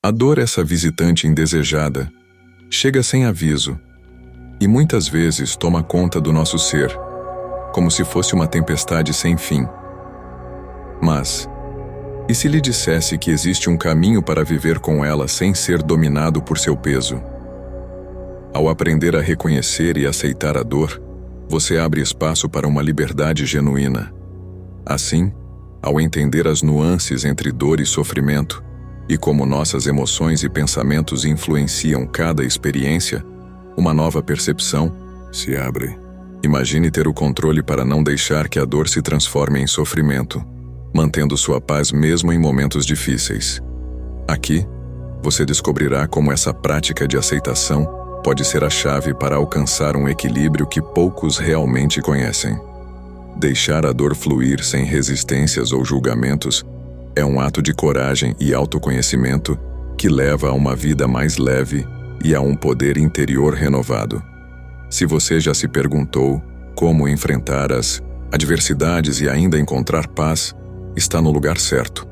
A dor, essa visitante indesejada, chega sem aviso e muitas vezes toma conta do nosso ser, como se fosse uma tempestade sem fim. Mas, e se lhe dissesse que existe um caminho para viver com ela sem ser dominado por seu peso? Ao aprender a reconhecer e aceitar a dor, você abre espaço para uma liberdade genuína. Assim, ao entender as nuances entre dor e sofrimento, e como nossas emoções e pensamentos influenciam cada experiência, uma nova percepção se abre. Imagine ter o controle para não deixar que a dor se transforme em sofrimento, mantendo sua paz mesmo em momentos difíceis. Aqui, você descobrirá como essa prática de aceitação pode ser a chave para alcançar um equilíbrio que poucos realmente conhecem. Deixar a dor fluir sem resistências ou julgamentos é um ato de coragem e autoconhecimento que leva a uma vida mais leve e a um poder interior renovado. Se você já se perguntou como enfrentar as adversidades e ainda encontrar paz, está no lugar certo.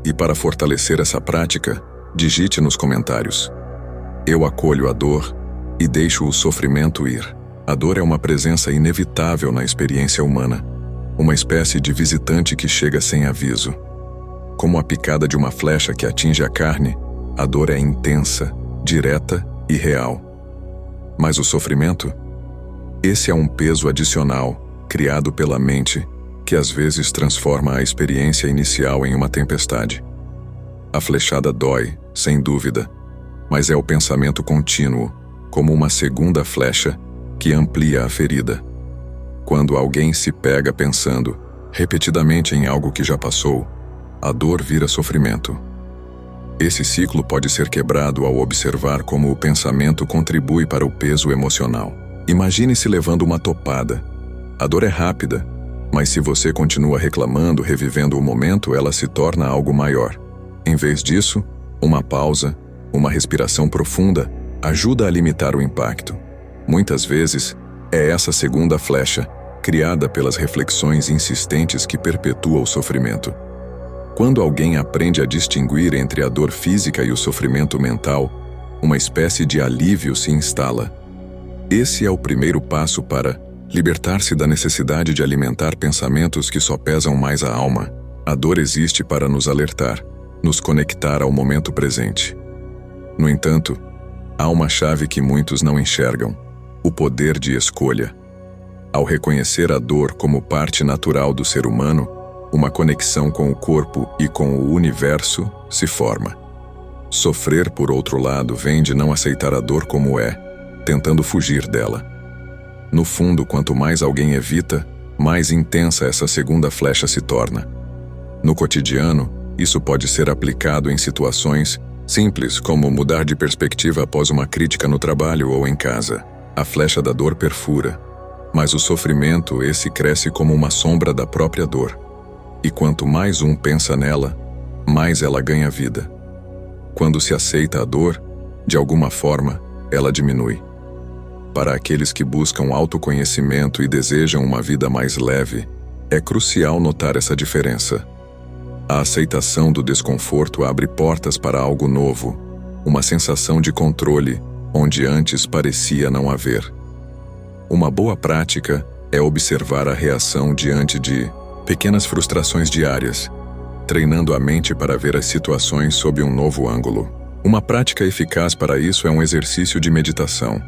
E para fortalecer essa prática, digite nos comentários: eu acolho a dor e deixo o sofrimento ir. A dor é uma presença inevitável na experiência humana, uma espécie de visitante que chega sem aviso. Como a picada de uma flecha que atinge a carne, a dor é intensa, direta e real. Mas o sofrimento? Esse é um peso adicional, criado pela mente, que às vezes transforma a experiência inicial em uma tempestade. A flechada dói, sem dúvida, mas é o pensamento contínuo, como uma segunda flecha, que amplia a ferida. Quando alguém se pega pensando repetidamente em algo que já passou, a dor vira sofrimento. Esse ciclo pode ser quebrado ao observar como o pensamento contribui para o peso emocional. Imagine-se levando uma topada. A dor é rápida, mas se você continua reclamando, revivendo o momento, ela se torna algo maior. Em vez disso, uma pausa, uma respiração profunda, ajuda a limitar o impacto. Muitas vezes, é essa segunda flecha, criada pelas reflexões insistentes, que perpetua o sofrimento. Quando alguém aprende a distinguir entre a dor física e o sofrimento mental, uma espécie de alívio se instala. Esse é o primeiro passo para libertar-se da necessidade de alimentar pensamentos que só pesam mais a alma. A dor existe para nos alertar, nos conectar ao momento presente. No entanto, há uma chave que muitos não enxergam: o poder de escolha. Ao reconhecer a dor como parte natural do ser humano, uma conexão com o corpo e com o universo se forma. Sofrer, por outro lado, vem de não aceitar a dor como é, tentando fugir dela. No fundo, quanto mais alguém evita, mais intensa essa segunda flecha se torna. No cotidiano, isso pode ser aplicado em situações simples, como mudar de perspectiva após uma crítica no trabalho ou em casa. A flecha da dor perfura, mas o sofrimento, esse cresce como uma sombra da própria dor. E quanto mais um pensa nela, mais ela ganha vida. Quando se aceita a dor, de alguma forma, ela diminui. Para aqueles que buscam autoconhecimento e desejam uma vida mais leve, é crucial notar essa diferença. A aceitação do desconforto abre portas para algo novo, uma sensação de controle, onde antes parecia não haver. Uma boa prática é observar a reação diante de pequenas frustrações diárias, treinando a mente para ver as situações sob um novo ângulo. Uma prática eficaz para isso é um exercício de meditação.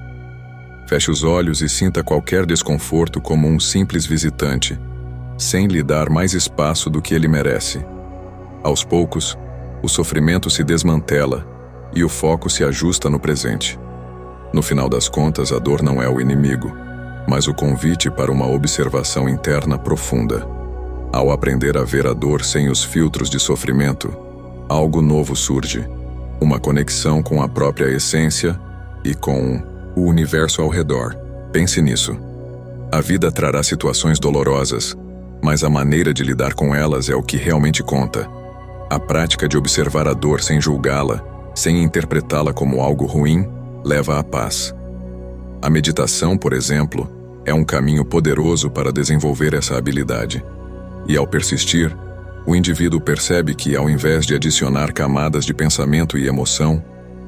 Feche os olhos e sinta qualquer desconforto como um simples visitante, sem lhe dar mais espaço do que ele merece. Aos poucos, o sofrimento se desmantela e o foco se ajusta no presente. No final das contas, a dor não é o inimigo, mas o convite para uma observação interna profunda. Ao aprender a ver a dor sem os filtros de sofrimento, algo novo surge, uma conexão com a própria essência e com o universo ao redor. Pense nisso. A vida trará situações dolorosas, mas a maneira de lidar com elas é o que realmente conta. A prática de observar a dor sem julgá-la, sem interpretá-la como algo ruim, leva à paz. A meditação, por exemplo, é um caminho poderoso para desenvolver essa habilidade. E ao persistir, o indivíduo percebe que, ao invés de adicionar camadas de pensamento e emoção,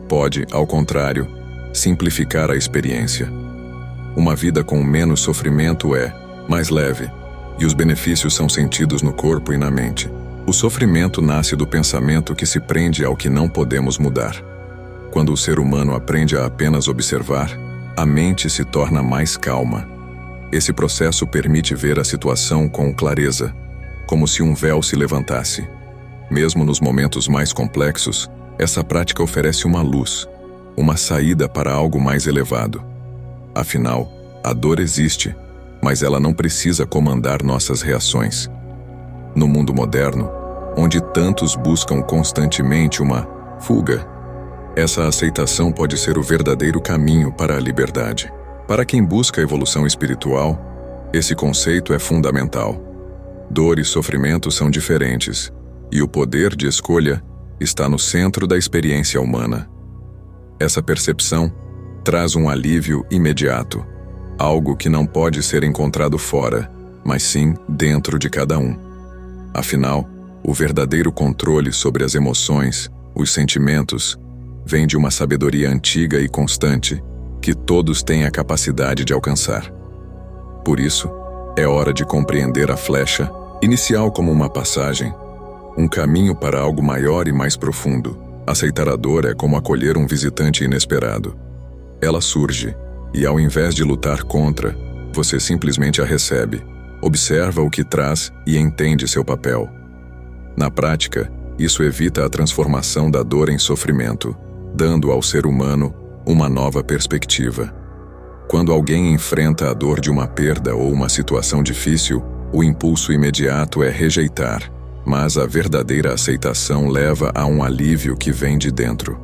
pode, ao contrário, simplificar a experiência. Uma vida com menos sofrimento é mais leve, e os benefícios são sentidos no corpo e na mente. O sofrimento nasce do pensamento que se prende ao que não podemos mudar. Quando o ser humano aprende a apenas observar, a mente se torna mais calma. Esse processo permite ver a situação com clareza, como se um véu se levantasse. Mesmo nos momentos mais complexos, essa prática oferece uma luz, uma saída para algo mais elevado. Afinal, a dor existe, mas ela não precisa comandar nossas reações. No mundo moderno, onde tantos buscam constantemente uma fuga, essa aceitação pode ser o verdadeiro caminho para a liberdade. Para quem busca a evolução espiritual, esse conceito é fundamental. Dor e sofrimento são diferentes, e o poder de escolha está no centro da experiência humana. Essa percepção traz um alívio imediato, algo que não pode ser encontrado fora, mas sim dentro de cada um. Afinal, o verdadeiro controle sobre as emoções, os sentimentos, vem de uma sabedoria antiga e constante que todos têm a capacidade de alcançar. Por isso, é hora de compreender a flecha inicial como uma passagem, um caminho para algo maior e mais profundo. Aceitar a dor é como acolher um visitante inesperado. Ela surge, e ao invés de lutar contra, você simplesmente a recebe, observa o que traz e entende seu papel. Na prática, isso evita a transformação da dor em sofrimento, dando ao ser humano uma nova perspectiva. Quando alguém enfrenta a dor de uma perda ou uma situação difícil, o impulso imediato é rejeitar, mas a verdadeira aceitação leva a um alívio que vem de dentro.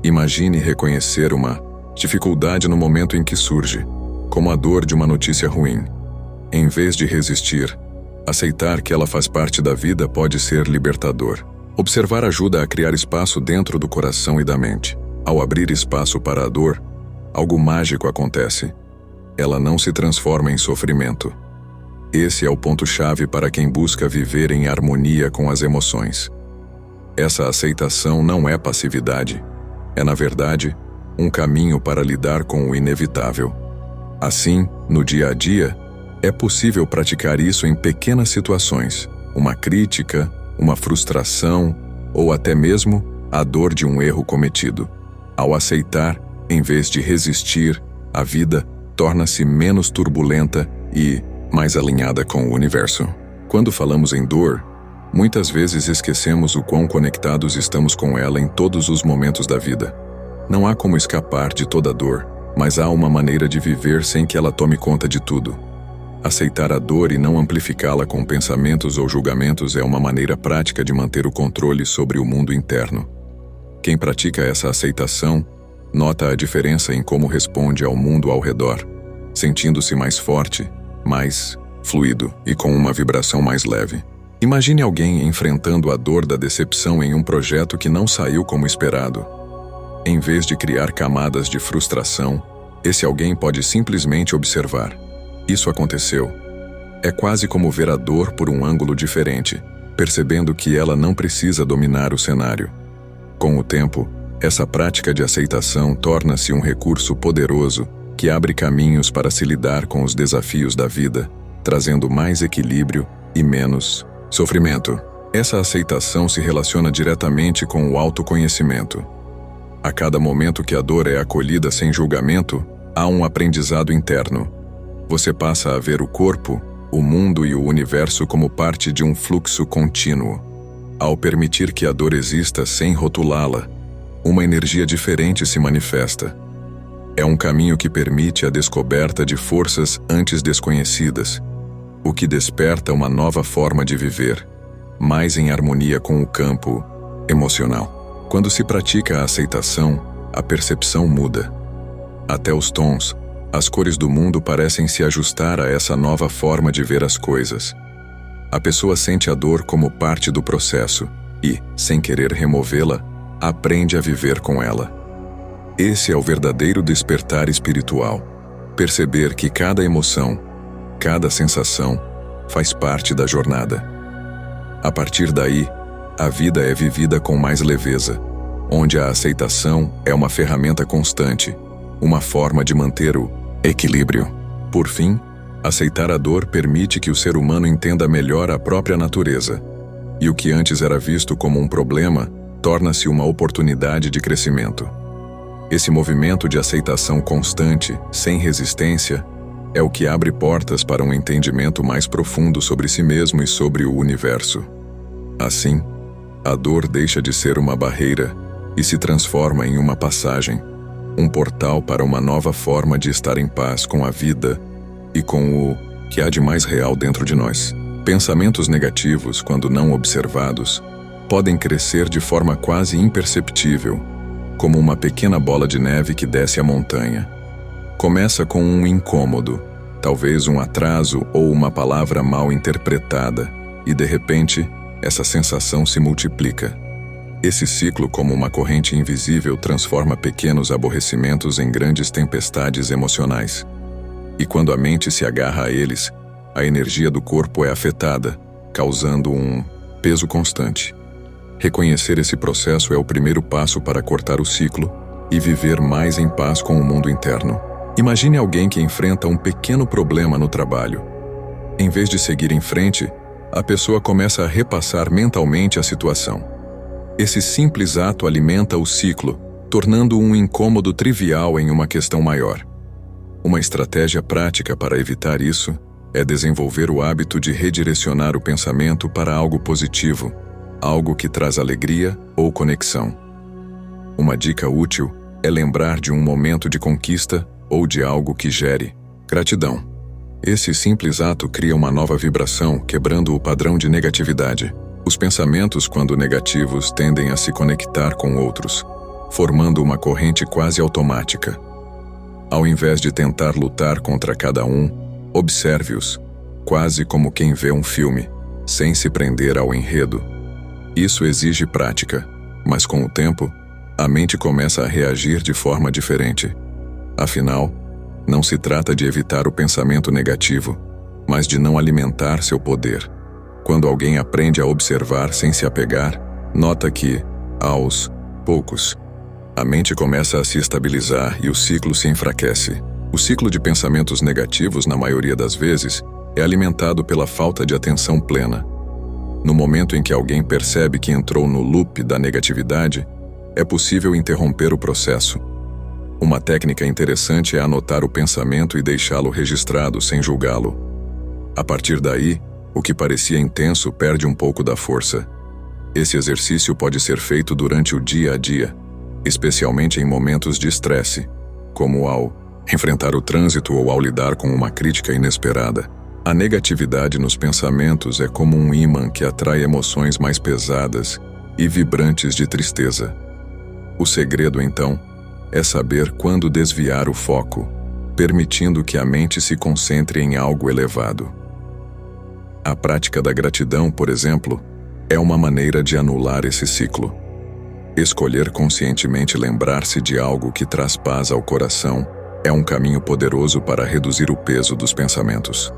Imagine reconhecer uma dificuldade no momento em que surge, como a dor de uma notícia ruim. Em vez de resistir, aceitar que ela faz parte da vida pode ser libertador. Observar ajuda a criar espaço dentro do coração e da mente. Ao abrir espaço para a dor, algo mágico acontece. Ela não se transforma em sofrimento. Esse é o ponto-chave para quem busca viver em harmonia com as emoções. Essa aceitação não é passividade. É, na verdade, um caminho para lidar com o inevitável. Assim, no dia a dia, é possível praticar isso em pequenas situações. Uma crítica, uma frustração ou até mesmo a dor de um erro cometido. Ao aceitar, em vez de resistir, a vida torna-se menos turbulenta e mais alinhada com o universo. Quando falamos em dor, muitas vezes esquecemos o quão conectados estamos com ela em todos os momentos da vida. Não há como escapar de toda dor, mas há uma maneira de viver sem que ela tome conta de tudo. Aceitar a dor e não amplificá-la com pensamentos ou julgamentos é uma maneira prática de manter o controle sobre o mundo interno. Quem pratica essa aceitação nota a diferença em como responde ao mundo ao redor, sentindo-se mais forte, mais fluido e com uma vibração mais leve. Imagine alguém enfrentando a dor da decepção em um projeto que não saiu como esperado. Em vez de criar camadas de frustração, esse alguém pode simplesmente observar. Isso aconteceu. É quase como ver a dor por um ângulo diferente, percebendo que ela não precisa dominar o cenário. Com o tempo, essa prática de aceitação torna-se um recurso poderoso que abre caminhos para se lidar com os desafios da vida, trazendo mais equilíbrio e menos sofrimento. Essa aceitação se relaciona diretamente com o autoconhecimento. A cada momento que a dor é acolhida sem julgamento, há um aprendizado interno. Você passa a ver o corpo, o mundo e o universo como parte de um fluxo contínuo. Ao permitir que a dor exista sem rotulá-la, uma energia diferente se manifesta. É um caminho que permite a descoberta de forças antes desconhecidas, o que desperta uma nova forma de viver, mais em harmonia com o campo emocional. Quando se pratica a aceitação, a percepção muda. Até os tons, as cores do mundo parecem se ajustar a essa nova forma de ver as coisas. A pessoa sente a dor como parte do processo e, sem querer removê-la, aprende a viver com ela. Esse é o verdadeiro despertar espiritual. Perceber que cada emoção, cada sensação, faz parte da jornada. A partir daí, a vida é vivida com mais leveza, onde a aceitação é uma ferramenta constante, uma forma de manter o equilíbrio. Por fim, aceitar a dor permite que o ser humano entenda melhor a própria natureza, e o que antes era visto como um problema torna-se uma oportunidade de crescimento. Esse movimento de aceitação constante, sem resistência, é o que abre portas para um entendimento mais profundo sobre si mesmo e sobre o universo. Assim, a dor deixa de ser uma barreira e se transforma em uma passagem, um portal para uma nova forma de estar em paz com a vida e com o que há de mais real dentro de nós. Pensamentos negativos, quando não observados, podem crescer de forma quase imperceptível, como uma pequena bola de neve que desce a montanha. Começa com um incômodo, talvez um atraso ou uma palavra mal interpretada, e de repente, essa sensação se multiplica. Esse ciclo, como uma corrente invisível, transforma pequenos aborrecimentos em grandes tempestades emocionais. E quando a mente se agarra a eles, a energia do corpo é afetada, causando um peso constante. Reconhecer esse processo é o primeiro passo para cortar o ciclo e viver mais em paz com o mundo interno. Imagine alguém que enfrenta um pequeno problema no trabalho. Em vez de seguir em frente, a pessoa começa a repassar mentalmente a situação. Esse simples ato alimenta o ciclo, tornando um incômodo trivial em uma questão maior. Uma estratégia prática para evitar isso é desenvolver o hábito de redirecionar o pensamento para algo positivo, algo que traz alegria ou conexão. Uma dica útil é lembrar de um momento de conquista ou de algo que gere gratidão. Esse simples ato cria uma nova vibração, quebrando o padrão de negatividade. Os pensamentos, quando negativos, tendem a se conectar com outros, formando uma corrente quase automática. Ao invés de tentar lutar contra cada um, observe-os, quase como quem vê um filme, sem se prender ao enredo. Isso exige prática, mas com o tempo, a mente começa a reagir de forma diferente. Afinal, não se trata de evitar o pensamento negativo, mas de não alimentar seu poder. Quando alguém aprende a observar sem se apegar, nota que, aos poucos, a mente começa a se estabilizar e o ciclo se enfraquece. O ciclo de pensamentos negativos, na maioria das vezes, é alimentado pela falta de atenção plena. No momento em que alguém percebe que entrou no loop da negatividade, é possível interromper o processo. Uma técnica interessante é anotar o pensamento e deixá-lo registrado sem julgá-lo. A partir daí, o que parecia intenso perde um pouco da força. Esse exercício pode ser feito durante o dia a dia, especialmente em momentos de estresse, como ao enfrentar o trânsito ou ao lidar com uma crítica inesperada. A negatividade nos pensamentos é como um ímã que atrai emoções mais pesadas e vibrantes de tristeza. O segredo, então, é saber quando desviar o foco, permitindo que a mente se concentre em algo elevado. A prática da gratidão, por exemplo, é uma maneira de anular esse ciclo. Escolher conscientemente lembrar-se de algo que traz paz ao coração é um caminho poderoso para reduzir o peso dos pensamentos.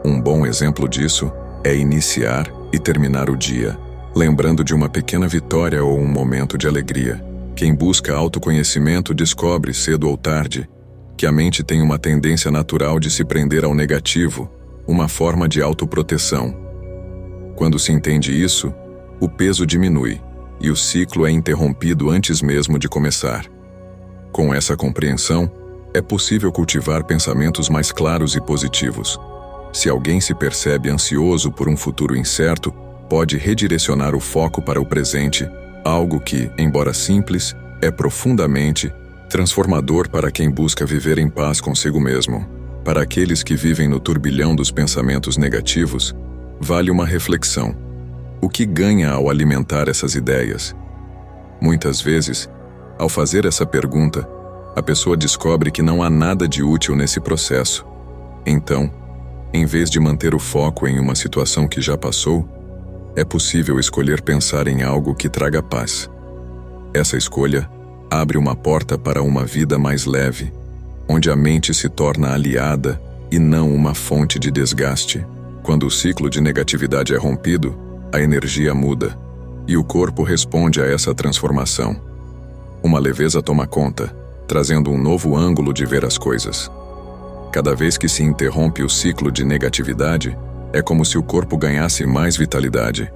Um bom exemplo disso é iniciar e terminar o dia, lembrando de uma pequena vitória ou um momento de alegria. Quem busca autoconhecimento descobre, cedo ou tarde, que a mente tem uma tendência natural de se prender ao negativo, uma forma de autoproteção. Quando se entende isso, o peso diminui e o ciclo é interrompido antes mesmo de começar. Com essa compreensão, é possível cultivar pensamentos mais claros e positivos. Se alguém se percebe ansioso por um futuro incerto, pode redirecionar o foco para o presente, algo que, embora simples, é profundamente transformador para quem busca viver em paz consigo mesmo. Para aqueles que vivem no turbilhão dos pensamentos negativos, vale uma reflexão. O que ganha ao alimentar essas ideias? Muitas vezes, ao fazer essa pergunta, a pessoa descobre que não há nada de útil nesse processo. Então, em vez de manter o foco em uma situação que já passou, é possível escolher pensar em algo que traga paz. Essa escolha abre uma porta para uma vida mais leve, onde a mente se torna aliada e não uma fonte de desgaste. Quando o ciclo de negatividade é rompido, a energia muda, e o corpo responde a essa transformação. Uma leveza toma conta, trazendo um novo ângulo de ver as coisas. Cada vez que se interrompe o ciclo de negatividade, é como se o corpo ganhasse mais vitalidade.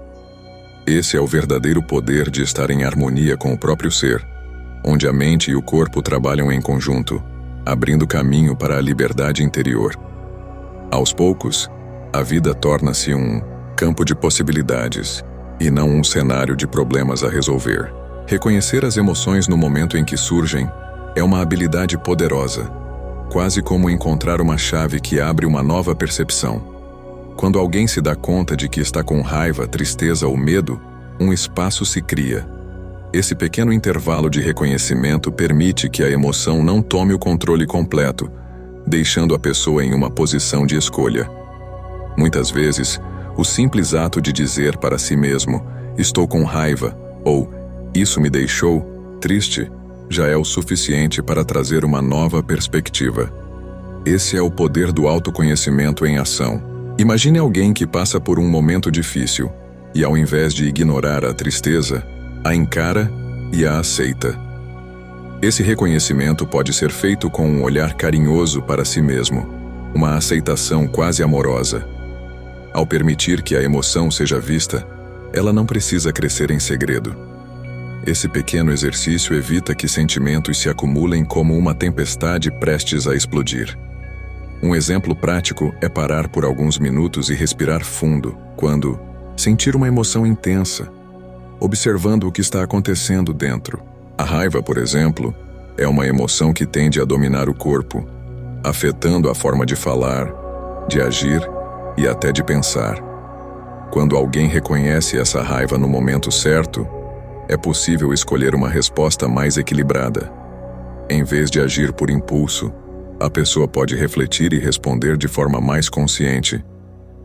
Esse é o verdadeiro poder de estar em harmonia com o próprio ser, onde a mente e o corpo trabalham em conjunto, abrindo caminho para a liberdade interior. Aos poucos, a vida torna-se um campo de possibilidades, e não um cenário de problemas a resolver. Reconhecer as emoções no momento em que surgem é uma habilidade poderosa, quase como encontrar uma chave que abre uma nova percepção. Quando alguém se dá conta de que está com raiva, tristeza ou medo, um espaço se cria. Esse pequeno intervalo de reconhecimento permite que a emoção não tome o controle completo, deixando a pessoa em uma posição de escolha. Muitas vezes, o simples ato de dizer para si mesmo, "Estou com raiva" ou "Isso me deixou triste", já é o suficiente para trazer uma nova perspectiva. Esse é o poder do autoconhecimento em ação. Imagine alguém que passa por um momento difícil e, ao invés de ignorar a tristeza, a encara e a aceita. Esse reconhecimento pode ser feito com um olhar carinhoso para si mesmo, uma aceitação quase amorosa. Ao permitir que a emoção seja vista, ela não precisa crescer em segredo. Esse pequeno exercício evita que sentimentos se acumulem como uma tempestade prestes a explodir. Um exemplo prático é parar por alguns minutos e respirar fundo quando sentir uma emoção intensa, observando o que está acontecendo dentro. A raiva, por exemplo, é uma emoção que tende a dominar o corpo, afetando a forma de falar, de agir e até de pensar. Quando alguém reconhece essa raiva no momento certo, é possível escolher uma resposta mais equilibrada. Em vez de agir por impulso, a pessoa pode refletir e responder de forma mais consciente.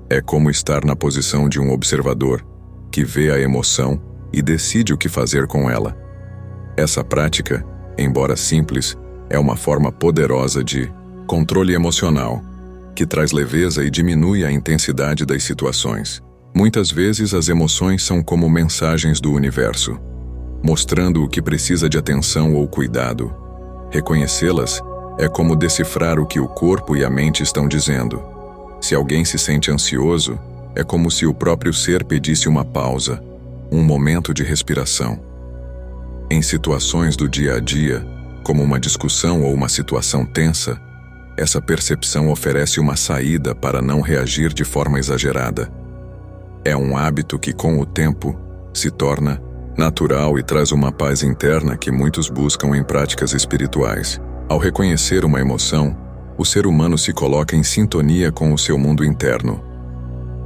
É como estar na posição de um observador, que vê a emoção e decide o que fazer com ela. Essa prática, embora simples, é uma forma poderosa de controle emocional, que traz leveza e diminui a intensidade das situações. Muitas vezes as emoções são como mensagens do universo, mostrando o que precisa de atenção ou cuidado. Reconhecê-las é como decifrar o que o corpo e a mente estão dizendo. Se alguém se sente ansioso, é como se o próprio ser pedisse uma pausa, um momento de respiração. Em situações do dia a dia, como uma discussão ou uma situação tensa, essa percepção oferece uma saída para não reagir de forma exagerada. É um hábito que, com o tempo, se torna natural e traz uma paz interna que muitos buscam em práticas espirituais. Ao reconhecer uma emoção, o ser humano se coloca em sintonia com o seu mundo interno.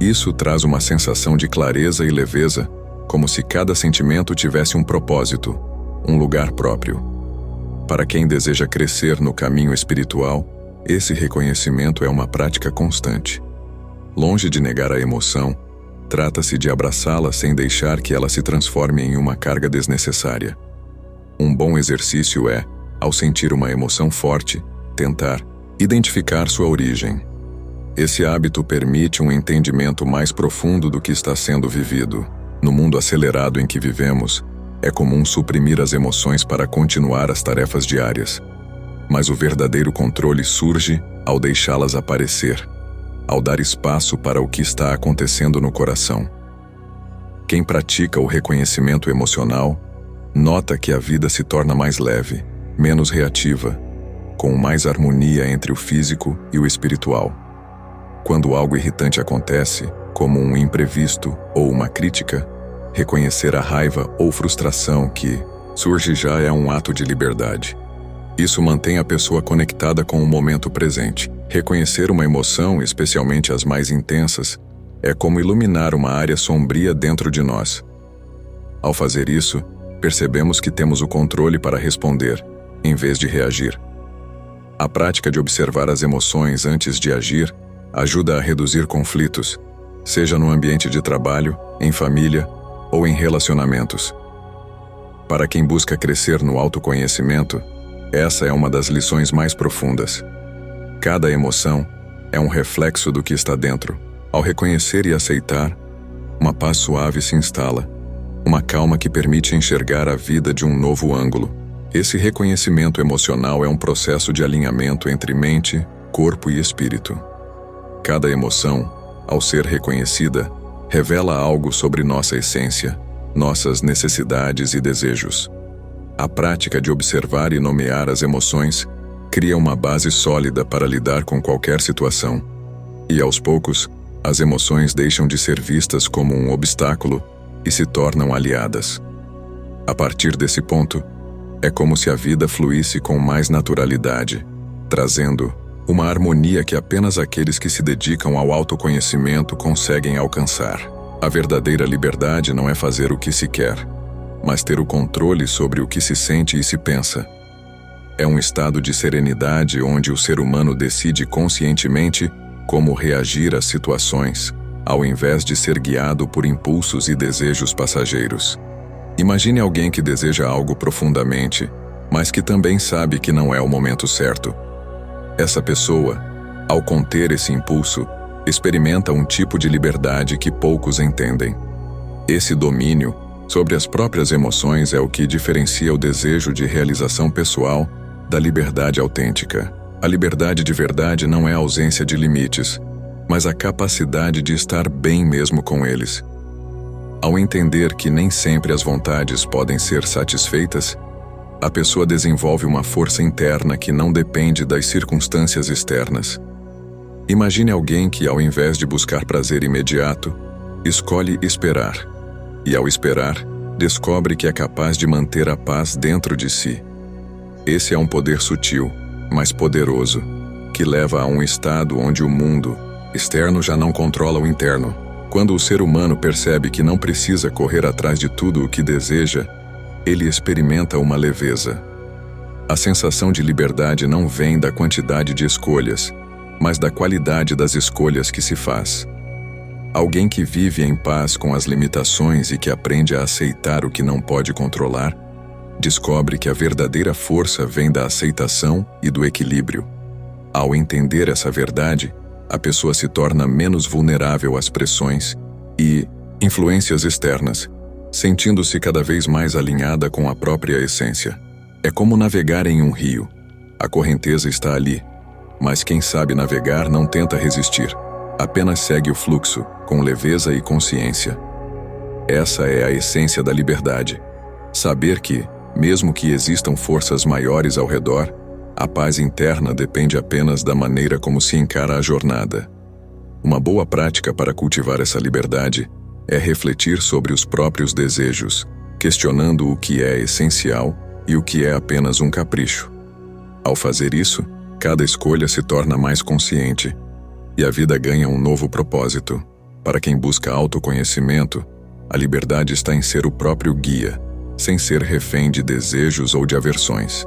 Isso traz uma sensação de clareza e leveza, como se cada sentimento tivesse um propósito, um lugar próprio. Para quem deseja crescer no caminho espiritual, esse reconhecimento é uma prática constante. Longe de negar a emoção, trata-se de abraçá-la sem deixar que ela se transforme em uma carga desnecessária. Um bom exercício é, ao sentir uma emoção forte, tentar identificar sua origem. Esse hábito permite um entendimento mais profundo do que está sendo vivido. No mundo acelerado em que vivemos, é comum suprimir as emoções para continuar as tarefas diárias. Mas o verdadeiro controle surge ao deixá-las aparecer, ao dar espaço para o que está acontecendo no coração. Quem pratica o reconhecimento emocional, nota que a vida se torna mais leve, menos reativa, com mais harmonia entre o físico e o espiritual. Quando algo irritante acontece, como um imprevisto ou uma crítica, reconhecer a raiva ou frustração que surge já é um ato de liberdade. Isso mantém a pessoa conectada com o momento presente. Reconhecer uma emoção, especialmente as mais intensas, é como iluminar uma área sombria dentro de nós. Ao fazer isso, percebemos que temos o controle para responder, em vez de reagir. A prática de observar as emoções antes de agir ajuda a reduzir conflitos, seja no ambiente de trabalho, em família ou em relacionamentos. Para quem busca crescer no autoconhecimento, essa é uma das lições mais profundas. Cada emoção é um reflexo do que está dentro. Ao reconhecer e aceitar, Uma paz suave se instala, uma calma que permite enxergar a vida de um novo ângulo. Esse reconhecimento emocional é um processo de alinhamento entre mente, corpo e espírito. Cada emoção, ao ser reconhecida, revela algo sobre nossa essência, nossas necessidades e desejos. A prática de observar e nomear as emoções cria uma base sólida para lidar com qualquer situação. E aos poucos, as emoções deixam de ser vistas como um obstáculo e se tornam aliadas. A partir desse ponto, é como se a vida fluísse com mais naturalidade, trazendo uma harmonia que apenas aqueles que se dedicam ao autoconhecimento conseguem alcançar. A verdadeira liberdade não é fazer o que se quer, mas ter o controle sobre o que se sente e se pensa. É um estado de serenidade onde o ser humano decide conscientemente como reagir às situações, ao invés de ser guiado por impulsos e desejos passageiros. Imagine alguém que deseja algo profundamente, mas que também sabe que não é o momento certo. Essa pessoa, ao conter esse impulso, experimenta um tipo de liberdade que poucos entendem. Esse domínio sobre as próprias emoções é o que diferencia o desejo de realização pessoal da liberdade autêntica. A liberdade de verdade não é a ausência de limites, mas a capacidade de estar bem mesmo com eles. Ao entender que nem sempre as vontades podem ser satisfeitas, a pessoa desenvolve uma força interna que não depende das circunstâncias externas. Imagine alguém que, ao invés de buscar prazer imediato, escolhe esperar. E ao esperar, descobre que é capaz de manter a paz dentro de si. Esse é um poder sutil, mas poderoso, que leva a um estado onde o mundo externo já não controla o interno. Quando o ser humano percebe que não precisa correr atrás de tudo o que deseja, ele experimenta uma leveza. A sensação de liberdade não vem da quantidade de escolhas, mas da qualidade das escolhas que se faz. Alguém que vive em paz com as limitações e que aprende a aceitar o que não pode controlar, descobre que a verdadeira força vem da aceitação e do equilíbrio. Ao entender essa verdade, a pessoa se torna menos vulnerável às pressões e influências externas, sentindo-se cada vez mais alinhada com a própria essência. É como navegar em um rio. A correnteza está ali, mas quem sabe navegar não tenta resistir, apenas segue o fluxo, com leveza e consciência. Essa é a essência da liberdade. Saber que, mesmo que existam forças maiores ao redor, a paz interna depende apenas da maneira como se encara a jornada. Uma boa prática para cultivar essa liberdade é refletir sobre os próprios desejos, questionando o que é essencial e o que é apenas um capricho. Ao fazer isso, cada escolha se torna mais consciente e a vida ganha um novo propósito. Para quem busca autoconhecimento, a liberdade está em ser o próprio guia, sem ser refém de desejos ou de aversões.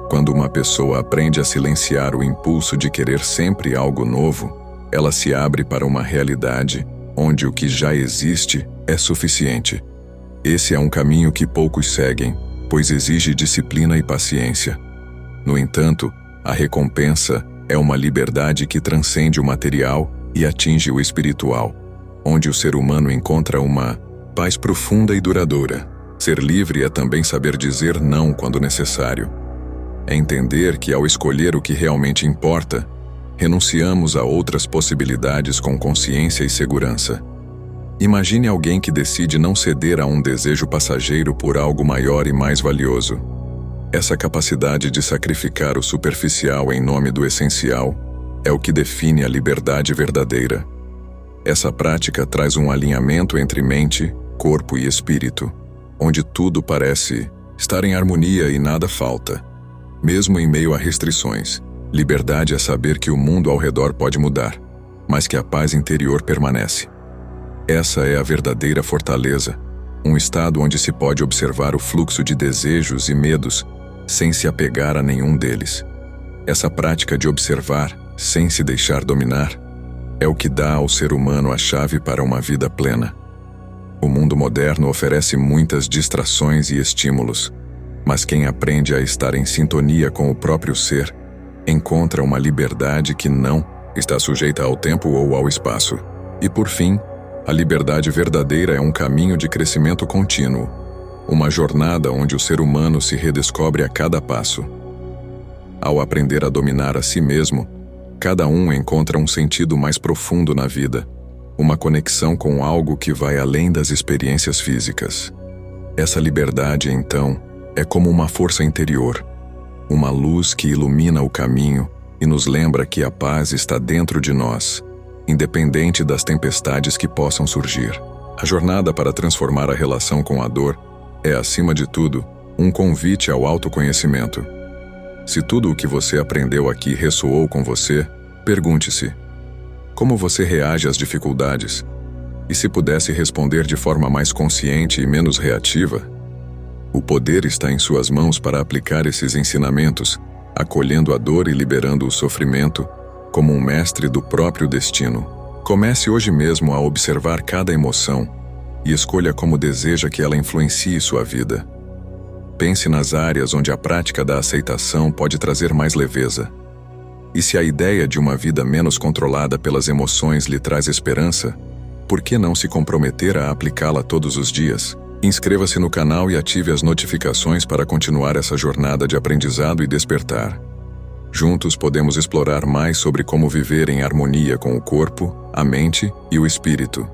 Quando uma pessoa aprende a silenciar o impulso de querer sempre algo novo, ela se abre para uma realidade onde o que já existe é suficiente. Esse é um caminho que poucos seguem, pois exige disciplina e paciência. No entanto, a recompensa é uma liberdade que transcende o material e atinge o espiritual, onde o ser humano encontra uma paz profunda e duradoura. Ser livre é também saber dizer não quando necessário. É entender que, ao escolher o que realmente importa, renunciamos a outras possibilidades com consciência e segurança. Imagine alguém que decide não ceder a um desejo passageiro por algo maior e mais valioso. Essa capacidade de sacrificar o superficial em nome do essencial é o que define a liberdade verdadeira. Essa prática traz um alinhamento entre mente, corpo e espírito, onde tudo parece estar em harmonia e nada falta, mesmo em meio a restrições. Liberdade é saber que o mundo ao redor pode mudar, mas que a paz interior permanece. Essa é a verdadeira fortaleza, um estado onde se pode observar o fluxo de desejos e medos sem se apegar a nenhum deles. Essa prática de observar, sem se deixar dominar, é o que dá ao ser humano a chave para uma vida plena. O mundo moderno oferece muitas distrações e estímulos, mas quem aprende a estar em sintonia com o próprio ser, encontra uma liberdade que não está sujeita ao tempo ou ao espaço. E por fim, A liberdade verdadeira é um caminho de crescimento contínuo, uma jornada onde o ser humano se redescobre a cada passo. Ao aprender a dominar a si mesmo, cada um encontra um sentido mais profundo na vida, uma conexão com algo que vai além das experiências físicas. Essa liberdade, então, é como uma força interior, uma luz que ilumina o caminho e nos lembra que a paz está dentro de nós, independente das tempestades que possam surgir. A jornada para transformar a relação com a dor é, acima de tudo, um convite ao autoconhecimento. Se tudo o que você aprendeu aqui ressoou com você, pergunte-se: como você reage às dificuldades? E se pudesse responder de forma mais consciente e menos reativa? O poder está em suas mãos para aplicar esses ensinamentos, acolhendo a dor e liberando o sofrimento, como um mestre do próprio destino. Comece hoje mesmo a observar cada emoção e escolha como deseja que ela influencie sua vida. Pense nas áreas onde a prática da aceitação pode trazer mais leveza. E se a ideia de uma vida menos controlada pelas emoções lhe traz esperança, por que não se comprometer a aplicá-la todos os dias? Inscreva-se no canal e ative as notificações para continuar essa jornada de aprendizado e despertar. Juntos podemos explorar mais sobre como viver em harmonia com o corpo, a mente e o espírito.